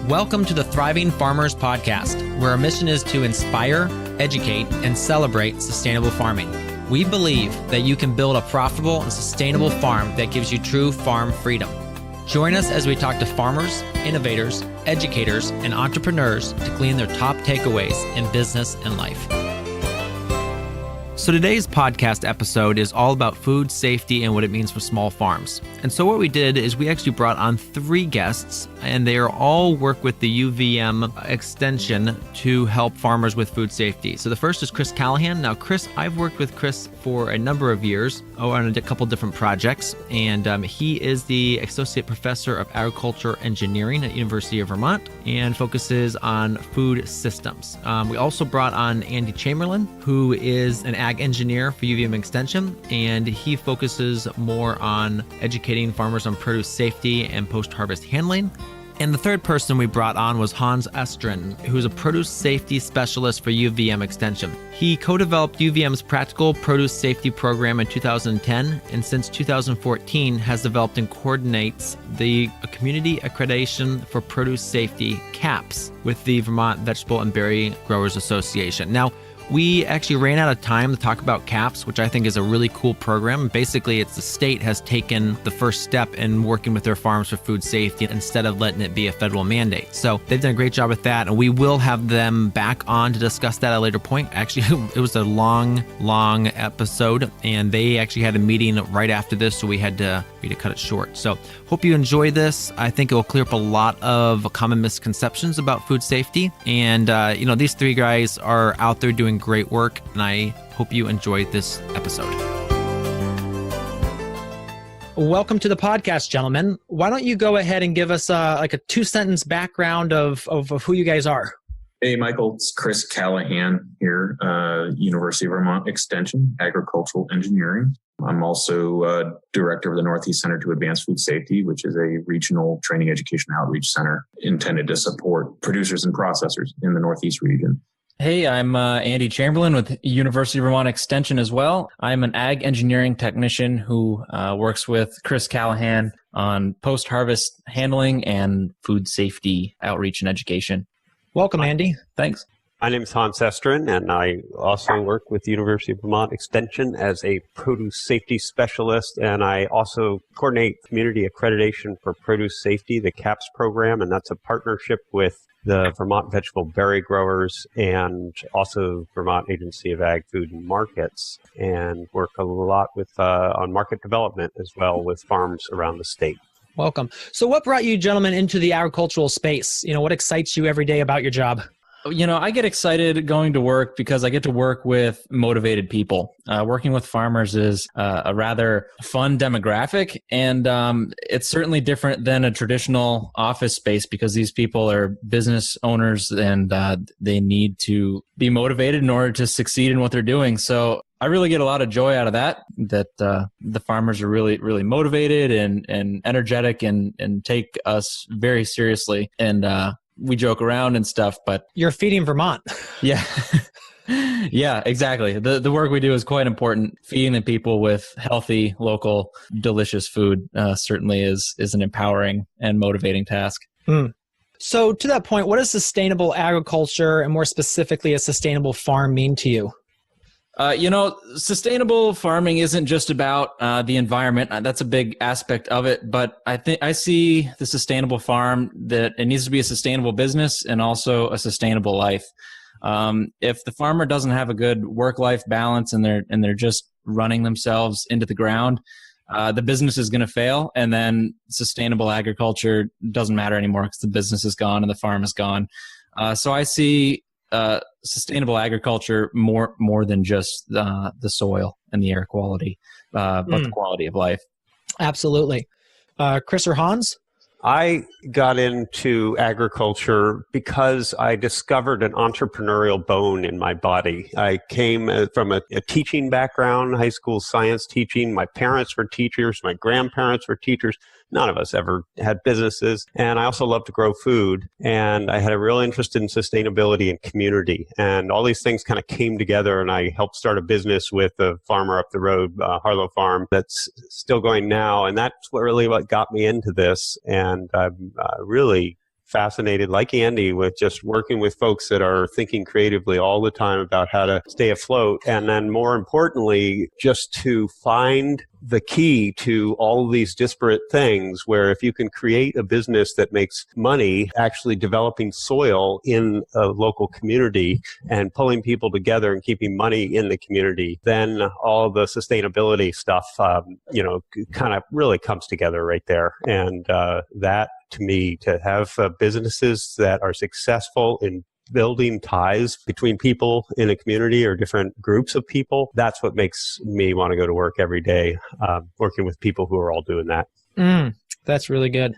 Welcome to the Thriving Farmers Podcast, where our mission is to inspire, educate, and celebrate sustainable farming. We believe that you can build a profitable and sustainable farm that gives you true farm freedom. Join us as we talk to farmers, innovators, educators, and entrepreneurs to glean their top takeaways in business and life. So today's podcast episode is all about food safety and what it means for small farms. And so what we did is we actually brought on 3 guests, and they are all work with the UVM extension to help farmers with food safety. So the first is Chris Callahan. Now, Chris, I've worked with Chris for a number of years on a couple different projects, and he is the Associate Professor of Agriculture Engineering at University of Vermont and focuses on food systems. We also brought on Andy Chamberlain, who is an ag engineer for UVM Extension, and he focuses more on educating farmers on produce safety and post-harvest handling. And the third person we brought on was Hans Estrin, who's a produce safety specialist for UVM Extension. He co-developed UVM's practical produce safety program in 2010, and since 2014 has developed and coordinates the Community Accreditation for Produce Safety, CAPS, with the Vermont Vegetable and Berry Growers Association. Now, we actually ran out of time to talk about CAPS, which I think is a really cool program. Basically, it's the state has taken the first step in working with their farms for food safety instead of letting it be a federal mandate. So they've done a great job with that, and we will have them back on to discuss that at a later point. Actually, it was a long episode, and they actually had a meeting right after this, so we had to cut it short. So hope you enjoy this. I think it will clear up a lot of common misconceptions about food safety. And, these 3 guys are out there doing great work, and I hope you enjoyed this episode. Welcome to the podcast, gentlemen. Why don't you go ahead and give us a 2-sentence background of who you guys are? Hey, Michael, it's Chris Callahan here, University of Vermont Extension, Agricultural Engineering. I'm also director of the Northeast Center to Advance Food Safety, which is a regional training education outreach center intended to support producers and processors in the Northeast region. Hey, I'm Andy Chamberlain with University of Vermont Extension as well. I'm an ag engineering technician who works with Chris Callahan on post-harvest handling and food safety outreach and education. Welcome, Andy. Thanks. My name is Hans Estrin, and I also work with the University of Vermont Extension as a produce safety specialist, and I also coordinate community accreditation for produce safety, the CAPS program, and that's a partnership with the Vermont Vegetable Berry Growers and also Vermont Agency of Ag Food and Markets, and work a lot with on market development as well with farms around the state. Welcome. So what brought you gentlemen into the agricultural space? What excites you every day about your job? I get excited going to work because I get to work with motivated people. Working with farmers is a rather fun demographic, and it's certainly different than a traditional office space because these people are business owners and they need to be motivated in order to succeed in what they're doing. So I really get a lot of joy out of that the farmers are really, really motivated and energetic and take us very seriously. And we joke around and stuff, but you're feeding Vermont. Yeah. Yeah, exactly. The work we do is quite important. Feeding the people with healthy, local, delicious food certainly is an empowering and motivating task. So to that point, what does sustainable agriculture and more specifically a sustainable farm mean to you? Sustainable farming isn't just about the environment. That's a big aspect of it. But I see the sustainable farm that it needs to be a sustainable business and also a sustainable life. If the farmer doesn't have a good work-life balance and they're just running themselves into the ground, the business is going to fail. And then sustainable agriculture doesn't matter anymore because the business is gone and the farm is gone. So I see sustainable agriculture more than just the soil and the air quality, but the quality of life. Absolutely. Chris or Hans? I got into agriculture because I discovered an entrepreneurial bone in my body. I came from a teaching background, high school science teaching. My parents were teachers. My grandparents were teachers. None of us ever had businesses. And I also love to grow food. And I had a real interest in sustainability and community. And all these things kind of came together. And I helped start a business with a farmer up the road, Harlow Farm, that's still going now. And that's what got me into this. And I'm really fascinated, like Andy, with just working with folks that are thinking creatively all the time about how to stay afloat. And then more importantly, just to find the key to all of these disparate things, where if you can create a business that makes money actually developing soil in a local community and pulling people together and keeping money in the community, then all the sustainability stuff, kind of really comes together right there. And that, to me, to have businesses that are successful in building ties between people in a community or different groups of people, that's what makes me want to go to work every day, working with people who are all doing that. That's really good.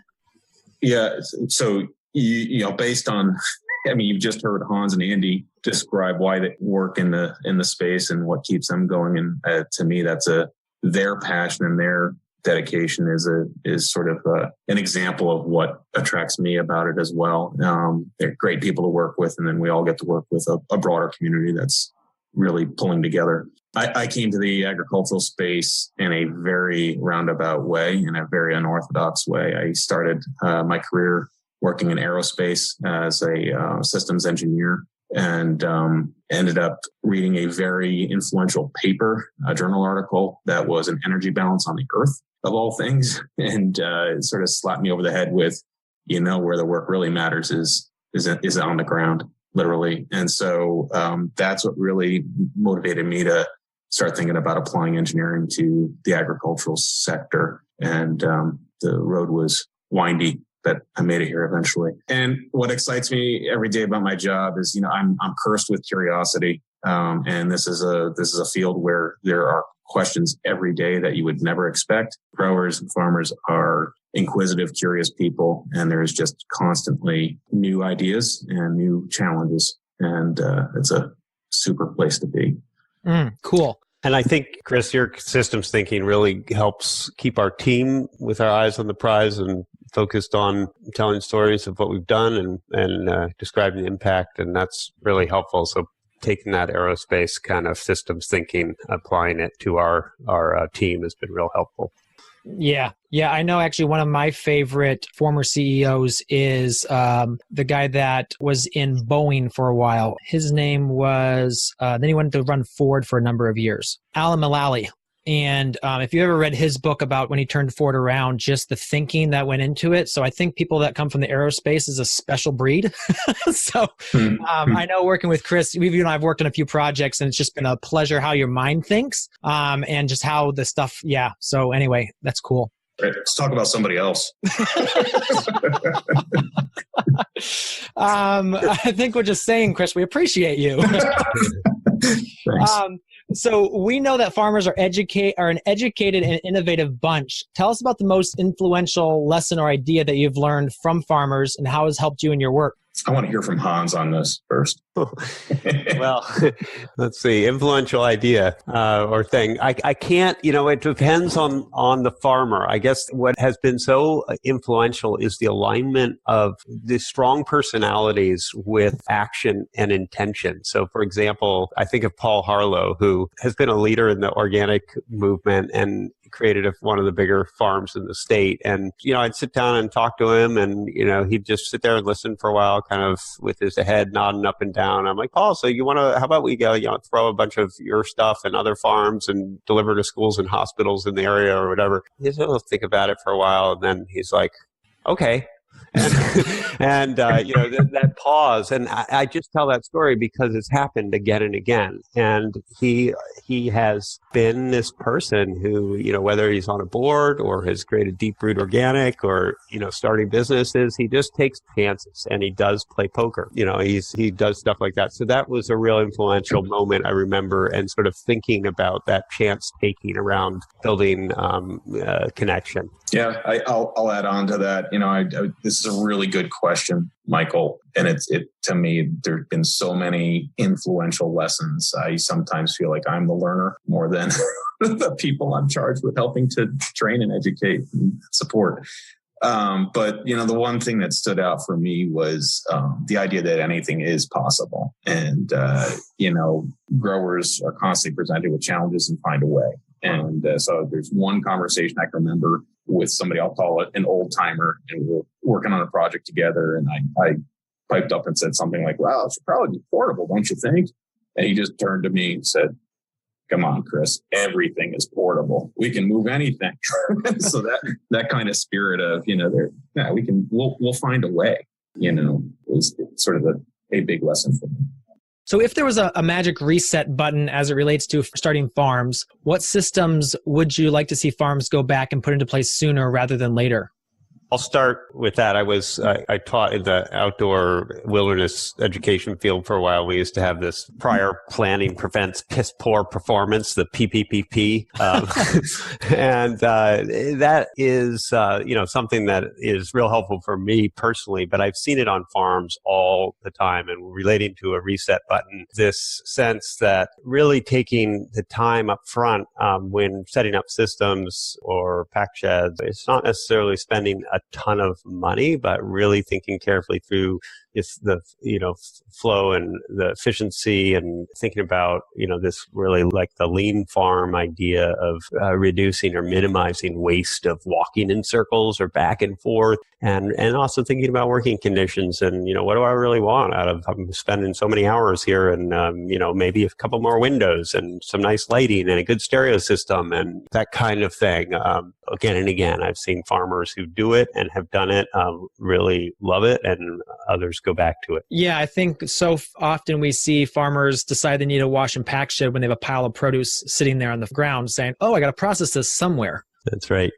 Yeah. So, based on, you've just heard Hans and Andy describe why they work in the space and what keeps them going. And to me, that's their passion and their dedication is sort of an example of what attracts me about it as well. They're great people to work with, and then we all get to work with a broader community that's really pulling together. I came to the agricultural space in a very roundabout way, in a very unorthodox way. I started my career working in aerospace as a systems engineer, and ended up reading a very influential paper, a journal article that was an energy balance on the earth, of all things. And it sort of slapped me over the head with, where the work really matters is on the ground, literally. And so that's what really motivated me to start thinking about applying engineering to the agricultural sector. And the road was windy, but I made it here eventually. And what excites me every day about my job is, I'm cursed with curiosity. And this is a field where there are questions every day that you would never expect. Growers and farmers are inquisitive, curious people, and there's just constantly new ideas and new challenges. And it's a super place to be. Cool. And I think, Chris, your systems thinking really helps keep our team with our eyes on the prize and focused on telling stories of what we've done and describing the impact. And that's really helpful. So taking that aerospace kind of systems thinking, applying it to our team has been real helpful. Yeah. I know actually one of my favorite former CEOs is the guy that was in Boeing for a while. His name was, then he went to run Ford for a number of years, Alan Mulally. And if you ever read his book about when he turned Ford around, just the thinking that went into it. So I think people that come from the aerospace is a special breed. So I know working with Chris, you and I have worked on a few projects, and it's just been a pleasure how your mind thinks and just how the stuff. Yeah. So anyway, that's cool. Right, let's talk about somebody else. I think we're just saying, Chris, we appreciate you. Thanks. So we know that farmers are an educated and innovative bunch. Tell us about the most influential lesson or idea that you've learned from farmers and how it has helped you in your work. I want to hear from Hans on this first. Well, let's see, influential idea or thing. I can't, it depends on the farmer. I guess what has been so influential is the alignment of the strong personalities with action and intention. So, for example, I think of Paul Harlow, who has been a leader in the organic movement and created one of the bigger farms in the state. And, I'd sit down and talk to him, and, he'd just sit there and listen for a while, kind of with his head nodding up and down. I'm like, Paul, so how about we go, throw a bunch of your stuff and other farms and deliver to schools and hospitals in the area or whatever. He's going to think about it for a while. And then he's like, okay. And that pause, and I just tell that story because it's happened again and again. And he has been this person who, whether he's on a board or has created Deep Root Organic or, starting businesses, he just takes chances and he does play poker. He does stuff like that. So that was a real influential moment I remember, and sort of thinking about that chance taking around building connection. Yeah, I'll add on to that. This is a really good question, Michael. And it to me, there've been so many influential lessons. I sometimes feel like I'm the learner more than the people I'm charged with helping to train and educate and support. But the one thing that stood out for me was the idea that anything is possible. And, growers are constantly presented with challenges and find a way. And so there's one conversation I can remember with somebody, I'll call it an old timer, and we're working on a project together. And I piped up and said something like, "Well, it should probably be portable, don't you think?" And he just turned to me and said, "Come on, Chris, everything is portable. We can move anything." So that kind of spirit of, we'll find a way, was sort of a big lesson for me. So if there was a magic reset button as it relates to starting farms, what systems would you like to see farms go back and put into place sooner rather than later? I'll start with that. I taught in the outdoor wilderness education field for a while. We used to have this prior planning prevents piss poor performance, the PPPP. And that is, something that is real helpful for me personally, but I've seen it on farms all the time. And relating to a reset button, this sense that really taking the time up front when setting up systems or pack sheds, it's not necessarily spending a ton of money, but really thinking carefully through the flow and the efficiency, and thinking about this really like the lean farm idea of reducing or minimizing waste of walking in circles or back and forth, and also thinking about working conditions and what do I really want out of I'm spending so many hours here, and maybe a couple more windows and some nice lighting and a good stereo system and that kind of thing. Again and again, I've seen farmers who do it and have done it really love it, and others go back to it. Yeah, I think so often we see farmers decide they need a wash and pack shed when they have a pile of produce sitting there on the ground saying, "Oh, I got to process this somewhere." That's right.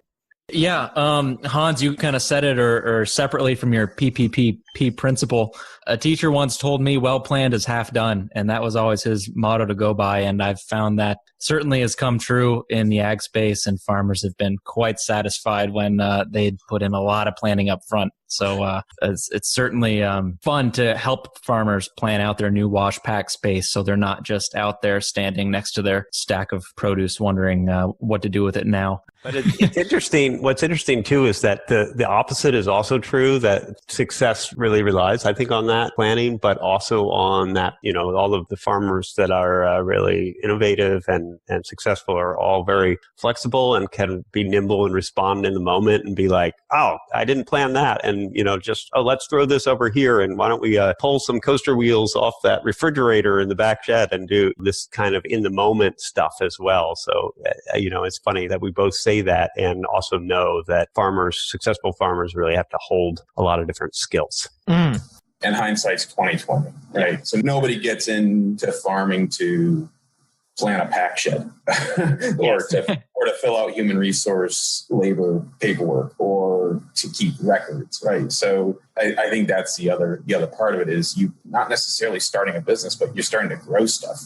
Yeah, Hans, you kind of said it, or separately from your PPPP principle. A teacher once told me, "Well planned is half done," and that was always his motto to go by. And I've found that certainly has come true in the ag space, and farmers have been quite satisfied when they'd put in a lot of planning up front. So it's certainly fun to help farmers plan out their new wash pack space, so they're not just out there standing next to their stack of produce wondering what to do with it now. But it's interesting. What's interesting too is that the opposite is also true, that success really relies, I think, on that planning, but also on that, all of the farmers that are really innovative and successful are all very flexible and can be nimble and respond in the moment and be like, "Oh, I didn't plan that." And, let's throw this over here. And why don't we pull some coaster wheels off that refrigerator in the back shed and do this kind of in the moment stuff as well. So, it's funny that we both say that and also know that successful farmers really have to hold a lot of different skills. And hindsight's 20/20, right? So nobody gets into farming to plan a pack shed or to fill out human resource labor paperwork or to keep records, right? So I think that's the other part of it is you not necessarily starting a business, but you're starting to grow stuff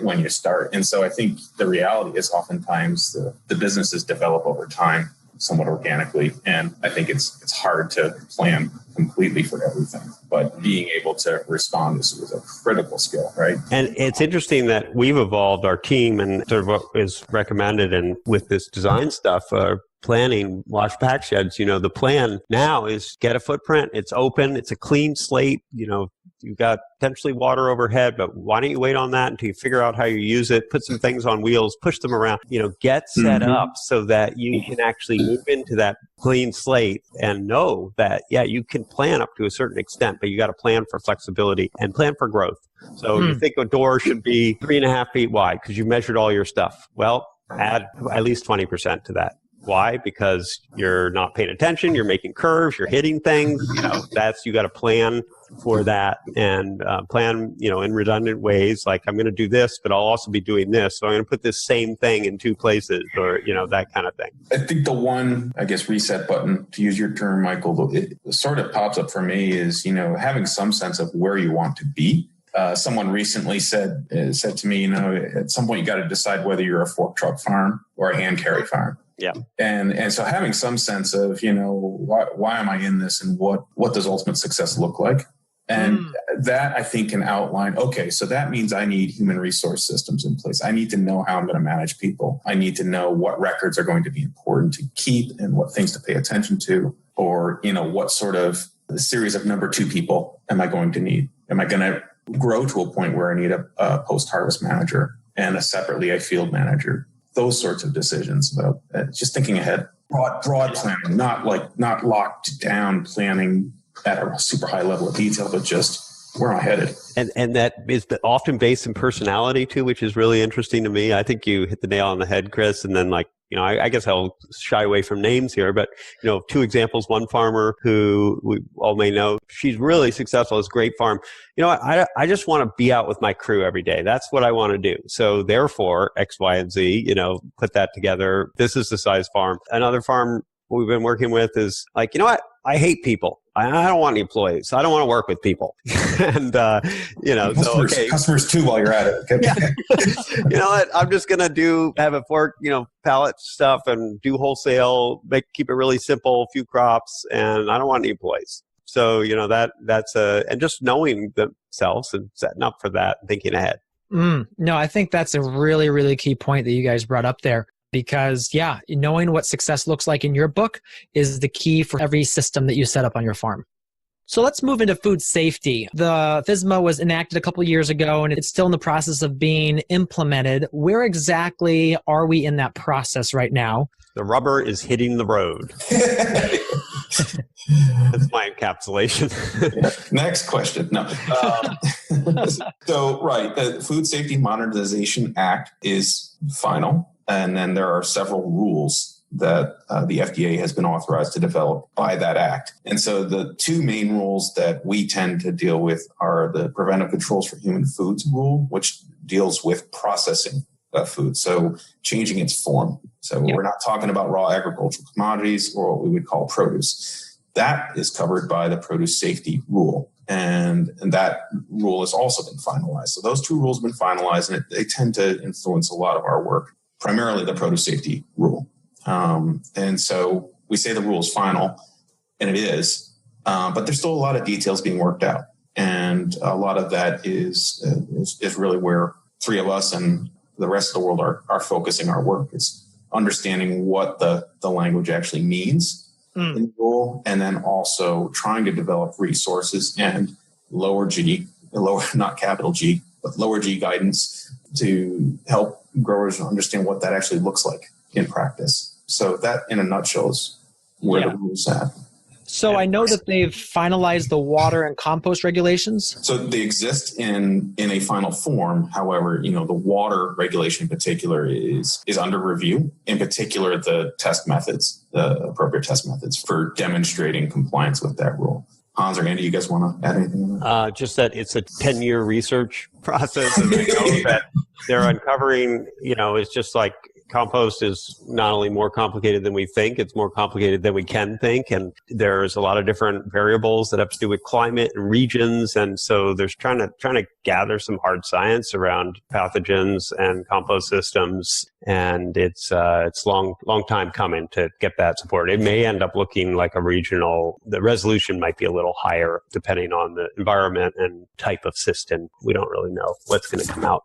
when you start. And so I think the reality is oftentimes the businesses develop over time, somewhat organically. And I think it's hard to plan completely for everything, but being able to respond is a critical skill, right? And it's interesting that we've evolved our team and sort of what is recommended, and with this design stuff, planning wash pack sheds, the plan now is get a footprint. It's open. It's a clean slate. You've got potentially water overhead, but why don't you wait on that until you figure out how you use it, put some things on wheels, push them around, get set up so that you can actually move into that clean slate and know that, you can plan up to a certain extent, but you got to plan for flexibility and plan for growth. So you think a door should be 3.5 feet wide because you measured all your stuff. Well, add at least 20% to that. Why? Because you're not paying attention, you're making curves, you're hitting things, you got to plan for that and plan, in redundant ways. Like, I'm going to do this, but I'll also be doing this. So I'm going to put this same thing in two places, or, that kind of thing. I think the one, reset button, to use your term, Michael, it sort of pops up for me is, having some sense of where you want to be. Someone recently said to me, at some point you got to decide whether you're a fork truck farm or a hand carry farm. Yeah. And so having some sense of, why am I in this and what does ultimate success look like? And that I think can outline, okay, so that means I need human resource systems in place. I need to know how I'm going to manage people. I need to know what records are going to be important to keep and what things to pay attention to, or, what sort of series of number 2 people am I going to need? Am I going to grow to a point where I need a post-harvest manager and separately a field manager? Those sorts of decisions about just thinking ahead. Broad planning, not locked down planning at a super high level of detail, but just where am I headed? And that is often based in personality too, which is really interesting to me. I think you hit the nail on the head, Chris. And then I guess I'll shy away from names here, but, two examples. One farmer who we all may know, she's really successful, it's a great farm. I just want to be out with my crew every day. That's what I want to do. So therefore, X, Y, and Z, put that together. This is the size farm. Another farm we've been working with is like, I hate people. I don't want any employees. I don't want to work with people. And, customers too, while you're at it. Okay? Yeah. You know what? I'm just going to have a fork, pallet stuff and do wholesale, keep it really simple, few crops, and I don't want any employees. So, and just knowing themselves and setting up for that, thinking ahead. No, I think that's a really, really key point that you guys brought up there. Because, knowing what success looks like in your book is the key for every system that you set up on your farm. So let's move into food safety. The FSMA was enacted a couple of years ago, and it's still in the process of being implemented. Where exactly are we in that process right now? The rubber is hitting the road. That's my encapsulation. Next question. No. The Food Safety Modernization Act is final. And then there are several rules that the FDA has been authorized to develop by that act. And so the two main rules that we tend to deal with are the Preventive Controls for Human Foods rule, which deals with processing food, so changing its form. So We're not talking about raw agricultural commodities or what we would call produce. That is covered by the Produce Safety rule. And that rule has also been finalized. So those two rules have been finalized, and they tend to influence a lot of our work. Primarily the produce safety rule. And so we say the rule is final, and it is, but there's still a lot of details being worked out. And a lot of that is really where three of us and the rest of the world are focusing our work. It's understanding what the language actually means in the rule, and then also trying to develop resources and not capital G, but lower G guidance to help growers understand what that actually looks like in practice. So that, in a nutshell, is where the rule's at. So I know that they've finalized the water and compost regulations. So they exist in a final form. However, the water regulation in particular is under review. In particular, the appropriate test methods for demonstrating compliance with that rule. Hans or Andy, you guys want to add anything? Just that it's a 10-year research process. And I know that they're uncovering, it's just like compost is not only more complicated than we think, it's more complicated than we can think. And there's a lot of different variables that have to do with climate and regions. And so there's trying to gather some hard science around pathogens and compost systems. And it's long time coming to get that support. It may end up looking like the resolution might be a little higher depending on the environment and type of system. We don't really know what's going to come out.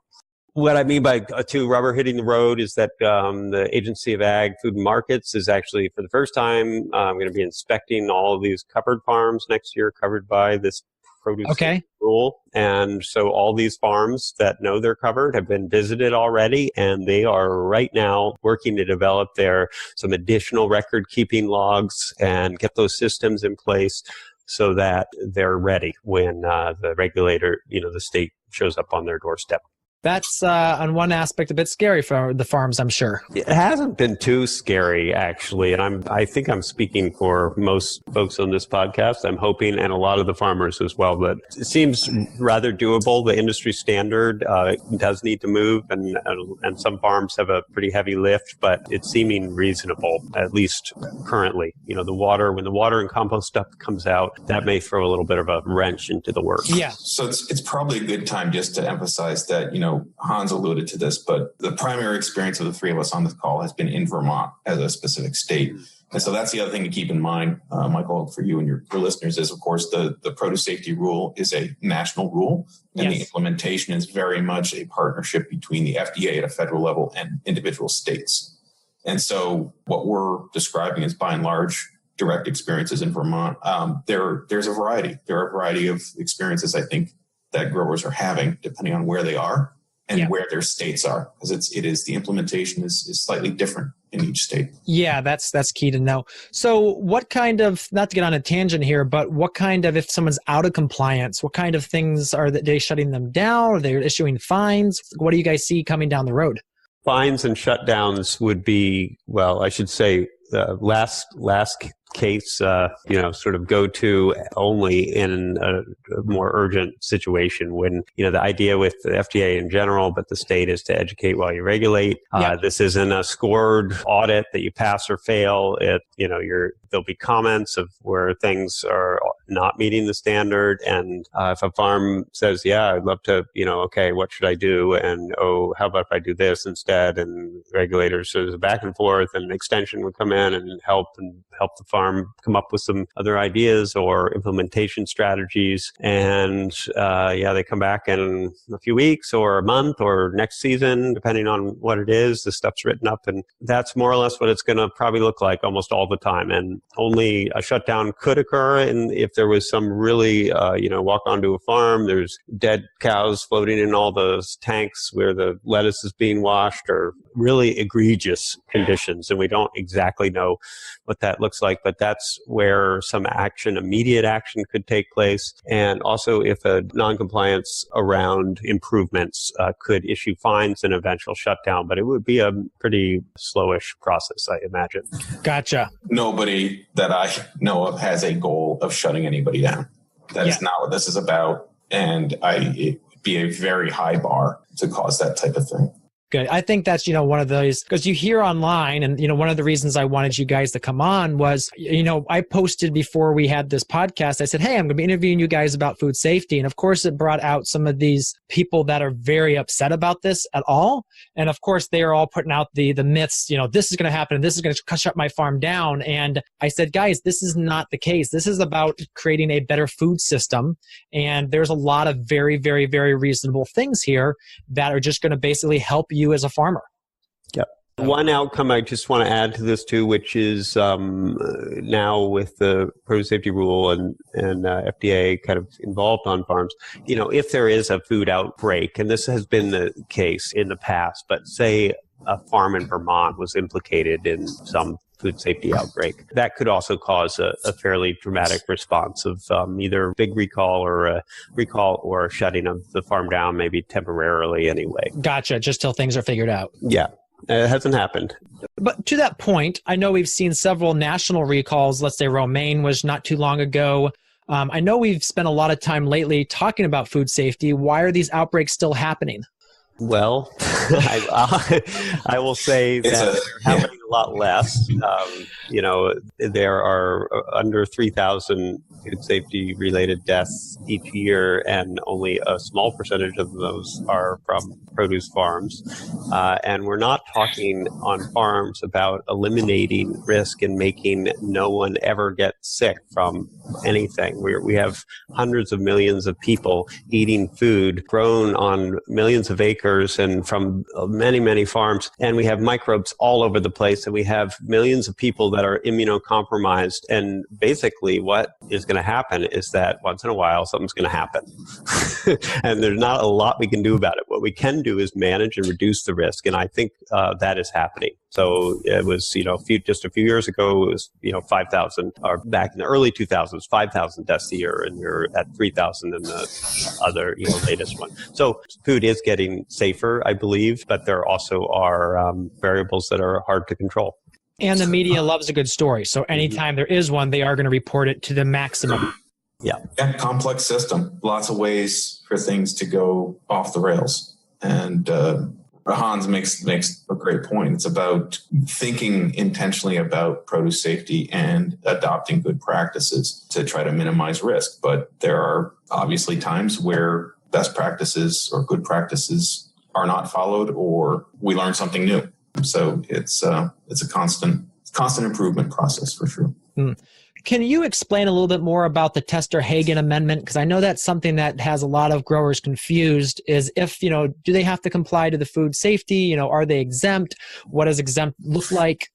What I mean by two rubber hitting the road is that the Agency of Ag, Food and Markets is actually, for the first time, going to be inspecting all of these covered farms next year covered by this produce rule. And so all these farms that know they're covered have been visited already, and they are right now working to develop some additional record keeping logs and get those systems in place so that they're ready when the regulator, the state, shows up on their doorstep. That's, on one aspect, a bit scary for the farms, I'm sure. It hasn't been too scary, actually. And I think I'm speaking for most folks on this podcast. I'm hoping, and a lot of the farmers as well, but it seems rather doable. The industry standard does need to move, and some farms have a pretty heavy lift, but it's seeming reasonable, at least currently. When the water and compost stuff comes out, that may throw a little bit of a wrench into the work. Yeah. So it's probably a good time just to emphasize that, Hans alluded to this, but the primary experience of the three of us on this call has been in Vermont as a specific state. And so that's the other thing to keep in mind, Michael, for you and your listeners is, of course, the produce safety rule is a national rule, and the implementation is very much a partnership between the FDA at a federal level and individual states. And so what we're describing is, by and large, direct experiences in Vermont. There's a variety. There are a variety of experiences, I think, that growers are having, depending on where they are and where their states are, because the implementation is slightly different in each state. Yeah, that's key to know. So what kind of, not to get on a tangent here, but what kind of, if someone's out of compliance, what kind of things are they shutting them down? Are they issuing fines? What do you guys see coming down the road? Fines and shutdowns would be, well, I should say, last case, sort of go to only in a more urgent situation when, the idea with the FDA in general, but the state is to educate while you regulate. Yep. This isn't a scored audit that you pass or fail. There'll be comments of where things are not meeting the standard. And if a farm says, yeah, I'd love to, okay, what should I do? And, how about if I do this instead? And regulators, so there's a back and forth, and extension would come in and help the farm come up with some other ideas or implementation strategies. And they come back in a few weeks or a month or next season, depending on what it is. The stuff's written up, and that's more or less what it's going to probably look like almost all the time. And only a shutdown could occur if there was some really, walk onto a farm, there's dead cows floating in all those tanks where the lettuce is being washed, or really egregious conditions. And we don't exactly know what that looks like, but that's where some immediate action could take place. And also if a noncompliance around improvements could issue fines and eventual shutdown, but it would be a pretty slowish process, I imagine. Gotcha. Nobody that I know of has a goal of shutting anybody down. That is not what this is about. And it would be a very high bar to cause that type of thing. Good. I think that's, one of those, because you hear online, and, one of the reasons I wanted you guys to come on was, I posted before we had this podcast, I said, hey, I'm going to be interviewing you guys about food safety. And of course, it brought out some of these people that are very upset about this at all. And of course, they are all putting out the myths, this is going to happen, and this is going to shut my farm down. And I said, guys, this is not the case. This is about creating a better food system. And there's a lot of very, very, very reasonable things here that are just going to basically help you as a farmer. Yep. One outcome I just want to add to this too, which is now with the produce safety rule and FDA kind of involved on farms, if there is a food outbreak, and this has been the case in the past, but say a farm in Vermont was implicated in some food safety outbreak, that could also cause a fairly dramatic response of either big recall or a shutting of the farm down, maybe temporarily anyway. Gotcha. Just till things are figured out. Yeah. It hasn't happened. But to that point, I know we've seen several national recalls. Let's say Romaine was not too long ago. I know we've spent a lot of time lately talking about food safety. Why are these outbreaks still happening? Well, I will say that they're happening a lot less. There are under 3,000 food safety related deaths each year, and only a small percentage of those are from produce farms. And we're not talking on farms about eliminating risk and making no one ever get sick from anything. We have hundreds of millions of people eating food grown on millions of acres and from many, many farms. And we have microbes all over the place. And we have millions of people that are immunocompromised. And basically what is going to happen is that once in a while, something's going to happen. And there's not a lot we can do about it. What we can do is manage and reduce the risk. And I think that is happening. So it was, just a few years ago, it was, 5,000, or back in the early 2000s, 5,000 deaths a year, and you're at 3,000 in the other, latest one. So food is getting safer, I believe, but there also are variables that are hard to control. And the media loves a good story. So anytime there is one, they are going to report it to the maximum. Yeah, complex system. Lots of ways for things to go off the rails. And Hans makes a great point. It's about thinking intentionally about produce safety and adopting good practices to try to minimize risk. But there are obviously times where best practices or good practices are not followed, or we learn something new. So it's a constant improvement process for sure. Can you explain a little bit more about the Tester-Hagen Amendment? Because I know that's something that has a lot of growers confused, is if, do they have to comply to the food safety? Are they exempt? What does exempt look like?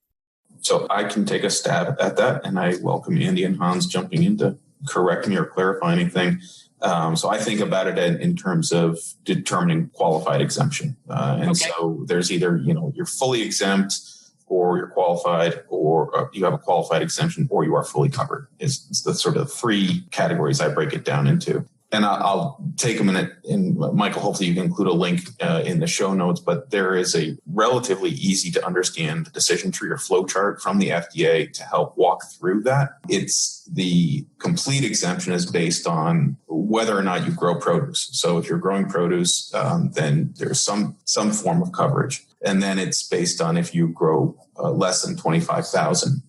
So I can take a stab at that, and I welcome Andy and Hans jumping in to correct me or clarify anything. So I think about it in terms of determining qualified exemption. So there's either, you're fully exempt, or you're qualified, or you have a qualified exemption, or you are fully covered. It's the sort of three categories I break it down into. And I'll take a minute, and Michael, hopefully you can include a link in the show notes, but there is a relatively easy to understand decision tree or flow chart from the FDA to help walk through that. It's the complete exemption is based on whether or not you grow produce. So if you're growing produce, then there's some form of coverage. And then it's based on if you grow less than 25,000.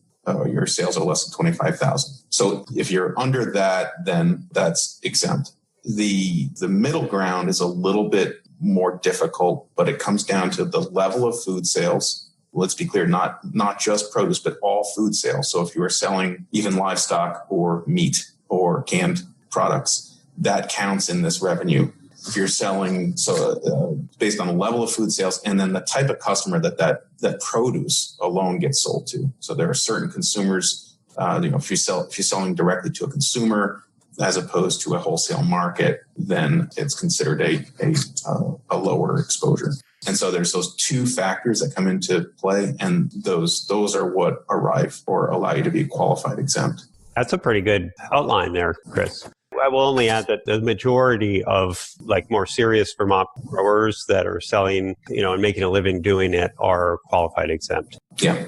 Your sales are less than 25,000. So if you're under that, then that's exempt. The middle ground is a little bit more difficult, but it comes down to the level of food sales. Let's be clear, not just produce, but all food sales. So if you are selling even livestock or meat or canned products, that counts in this revenue. If you're selling, based on the level of food sales and then the type of customer that produce alone gets sold to. So there are certain consumers, if you're selling directly to a consumer as opposed to a wholesale market, then it's considered a lower exposure. And so there's those two factors that come into play, and those are what arrive or allow you to be qualified exempt. That's a pretty good outline there, Chris. I will only add that the majority of more serious Vermont growers that are selling, and making a living doing it are qualified exempt. Yeah.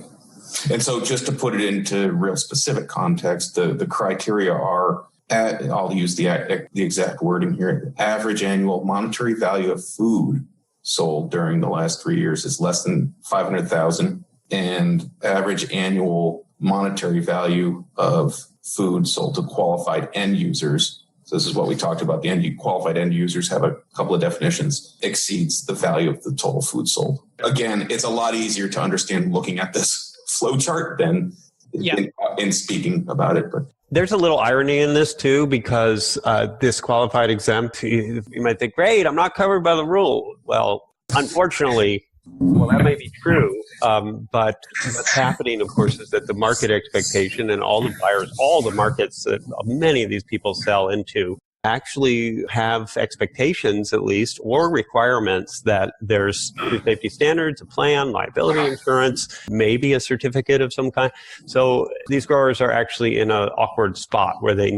And so just to put it into real specific context, the criteria are, I'll use the exact wording here, average annual monetary value of food sold during the last 3 years is less than 500,000, and average annual monetary value of food sold to qualified end users. So this is what we talked about. The qualified end users have a couple of definitions, exceeds the value of the total food sold. Again, it's a lot easier to understand looking at this flow chart than in speaking about it. But there's a little irony in this too, because this qualified exempt, you might think, great, I'm not covered by the rule. Well, unfortunately, that may be true, but what's happening, of course, is that the market expectation and all the buyers, all the markets that many of these people sell into actually have expectations, at least, or requirements that there's food safety standards, a plan, liability insurance, maybe a certificate of some kind. So these growers are actually in an awkward spot where they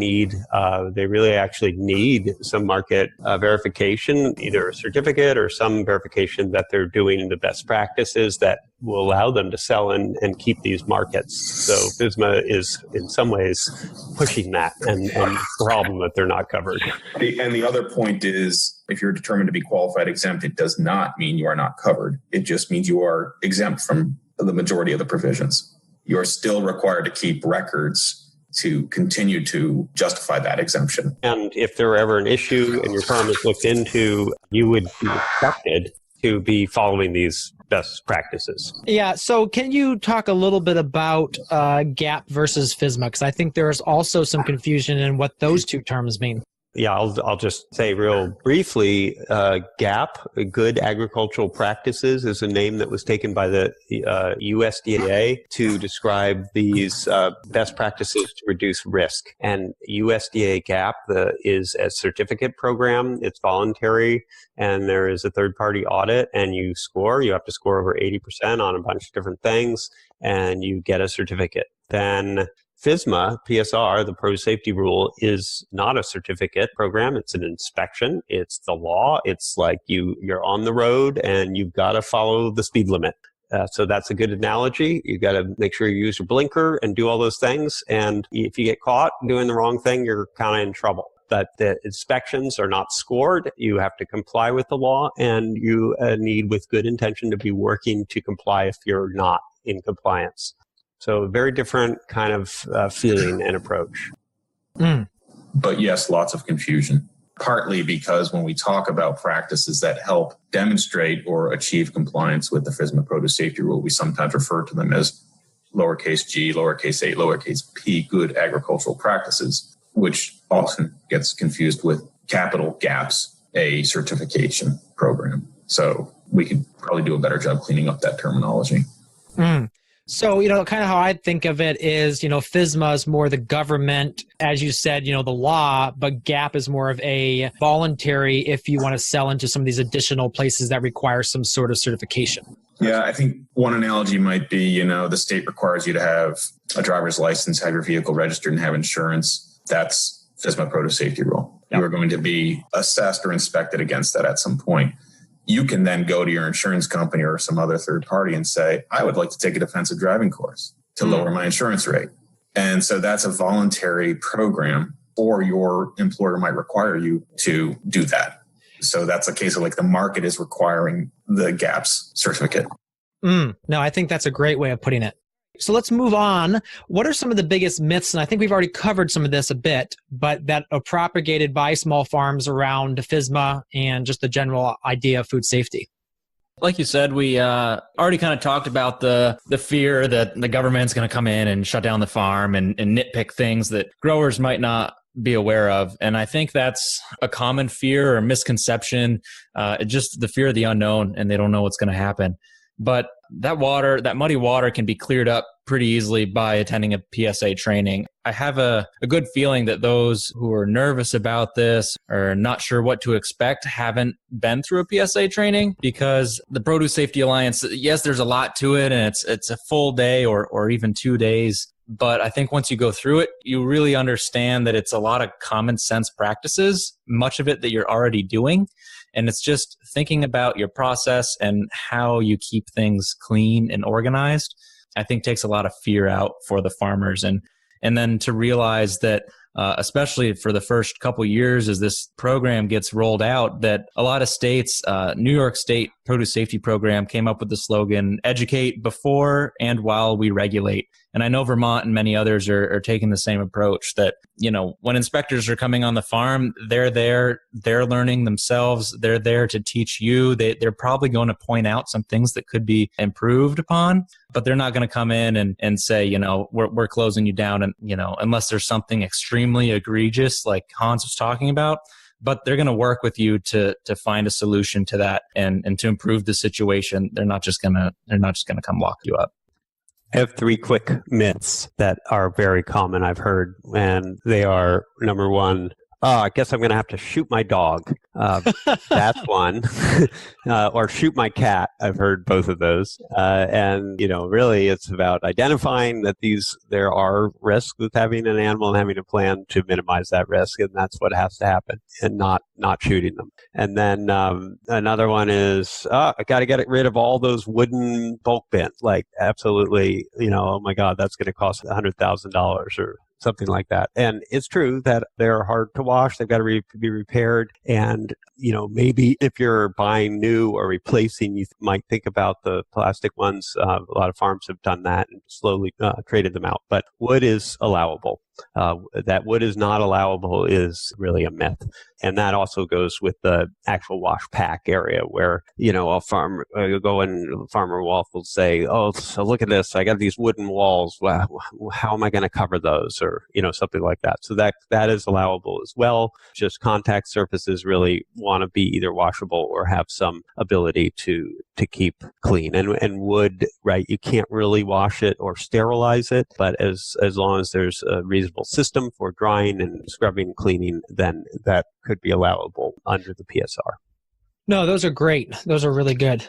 really actually need some market verification, either a certificate or some verification that they're doing the best practices that will allow them to sell and keep these markets. So FSMA is in some ways pushing that and the problem that they're not covered. And the other point is, if you're determined to be qualified exempt, it does not mean you are not covered. It just means you are exempt from the majority of the provisions. You are still required to keep records to continue to justify that exemption. And if there were ever an issue and your farm is looked into, you would be expected to be following these best practices. Yeah. So can you talk a little bit about GAP versus FSMA? Because I think there is also some confusion in what those two terms mean. Yeah, I'll just say real briefly, GAP, Good Agricultural Practices, is a name that was taken by the USDA to describe these best practices to reduce risk. And USDA GAP is a certificate program. It's voluntary, and there is a third-party audit, and you have to score over 80% on a bunch of different things, and you get a certificate. Then FSMA, PSR, the Produce Safety Rule, is not a certificate program. It's an inspection. It's the law. It's like you're on the road and you've got to follow the speed limit. So that's a good analogy. You've got to make sure you use your blinker and do all those things. And if you get caught doing the wrong thing, you're kind of in trouble. But the inspections are not scored. You have to comply with the law, and you need, with good intention, to be working to comply if you're not in compliance. So a very different kind of feeling and approach. But yes, lots of confusion, partly because when we talk about practices that help demonstrate or achieve compliance with the FSMA Produce Safety Rule, we sometimes refer to them as lowercase g, lowercase a, lowercase p, good agricultural practices, which often gets confused with capital GAPS, a certification program. So we could probably do a better job cleaning up that terminology. So, kind of how I think of it is, FSMA is more the government, as you said, the law, but GAP is more of a voluntary if you want to sell into some of these additional places that require some sort of certification. Yeah, I think one analogy might be, the state requires you to have a driver's license, have your vehicle registered, and have insurance. That's FSMA Produce Safety Rule. Yep. You are going to be assessed or inspected against that at some point. You can then go to your insurance company or some other third party and say, I would like to take a defensive driving course to lower my insurance rate. And so that's a voluntary program, or your employer might require you to do that. So that's a case of like the market is requiring the GAPS certificate. No, I think that's a great way of putting it. So let's move on. What are some of the biggest myths? And I think we've already covered some of this a bit, but that are propagated by small farms around FSMA and just the general idea of food safety. Like you said, we already kind of talked about the fear that the government's going to come in and shut down the farm and nitpick things that growers might not be aware of. And I think that's a common fear or misconception, just the fear of the unknown, and they don't know what's going to happen. But that muddy water can be cleared up pretty easily by attending a PSA training. I have a good feeling that those who are nervous about this or not sure what to expect haven't been through a PSA training, because the Produce Safety Alliance, yes, there's a lot to it, and it's a full day or even 2 days. But I think once you go through it, you really understand that it's a lot of common sense practices, much of it that you're already doing. And it's just thinking about your process and how you keep things clean and organized, I think takes a lot of fear out for the farmers. And then to realize that, especially for the first couple years as this program gets rolled out, that a lot of states, New York State Produce Safety Program came up with the slogan, educate before and while we regulate. And I know Vermont and many others are taking the same approach, that, when inspectors are coming on the farm, they're there, they're learning themselves, they're there to teach you. They're probably going to point out some things that could be improved upon, but they're not going to come in and say, we're closing you down, and, unless there's something extremely egregious like Hans was talking about. But they're going to work with you to find a solution to that and to improve the situation. They're not just going to come lock you up. I have 3 quick myths that are very common, I've heard, and they are, number one, I guess I'm going to have to shoot my dog. That's one. Or shoot my cat. I've heard both of those. And, really it's about identifying that there are risks with having an animal and having a plan to minimize that risk. And that's what has to happen, and not shooting them. And then another one is, I got to get rid of all those wooden bulk bins. Like, absolutely, oh my God, that's going to cost $100,000 or something like that. And it's true that they're hard to wash. They've got to be repaired. And, maybe if you're buying new or replacing, you might think about the plastic ones. A lot of farms have done that and slowly traded them out. But wood is allowable. That wood is not allowable is really a myth. And that also goes with the actual wash pack area where, a farmer will say, oh, so look at this. I got these wooden walls. Wow, how am I going to cover those? Or, something like that. So that is allowable as well. Just contact surfaces really want to be either washable or have some ability to keep clean. And wood, right, you can't really wash it or sterilize it, but as long as there's a reasonable system for drying and scrubbing and cleaning, then that could be allowable under the PSR. No, those are great. Those are really good.